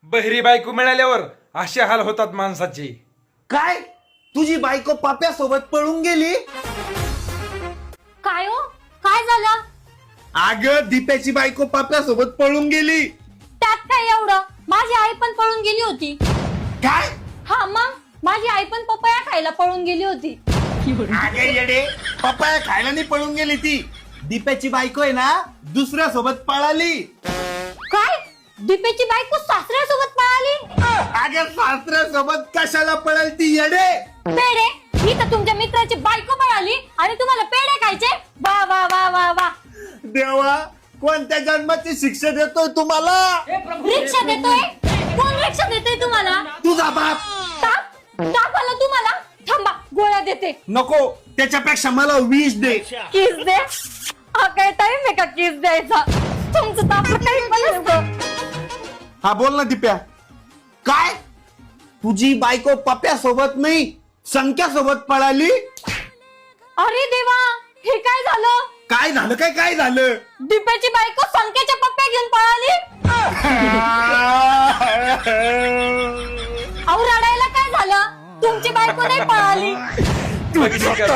बहिरी बायको मिळाल्यावर असे हाल होतात माणसाचे. काय तुझी बायको पाप्यासोबत पळून गेली? काय हो, काय झालं? अगं दीप्याची बायको पाप्यासोबत पळून गेली. त्यात काय एवढं? माझी आई पण पळून गेली होती. काय? हा मग माझी आई पण पपया खायला पळून गेली होती. अगे येडे, पपाया खायला नाही पळून गेली ती. दीप्याची बायको आहे ना दुसऱ्या सोबत पळाली. काय? दीपेची बायको सासऱ्यासोबत पळाली? अगे सासऱ्यासोबत कशाला पळाली ती येडे? पेढे? ही तर तुमच्या मित्राची बायको पळाली आणि तुम्हाला पेढे खायचे? वा वा वा वा वा. देवा कोणत्या जन्माची शिक्षा देतोय तुम्हाला? रिक्षा देतोय? कोण रिक्षा देतोय तुम्हाला? तुझा बाप. ताप आला तुम्हाला? थांबा, गोळ्या देते. नको, त्याच्यापेक्षा मला विष दे. किस दे? हा काय टाइम आहे का किस द्यायचा? तुमचं ताप काही पण असतं. हा बोल ना दीप्या. काय तुझी बायको पप्यासोबत नाही संख्यासोबत पळाली? अरे देवा, हे काय झालं? काय झालं? काय झालं? दीपेची बायको संख्येच्या पप्प्या घेऊन पळाली. अहो रडायला काय झालं? तुमची बायको नाही पळाली. बघितलं का?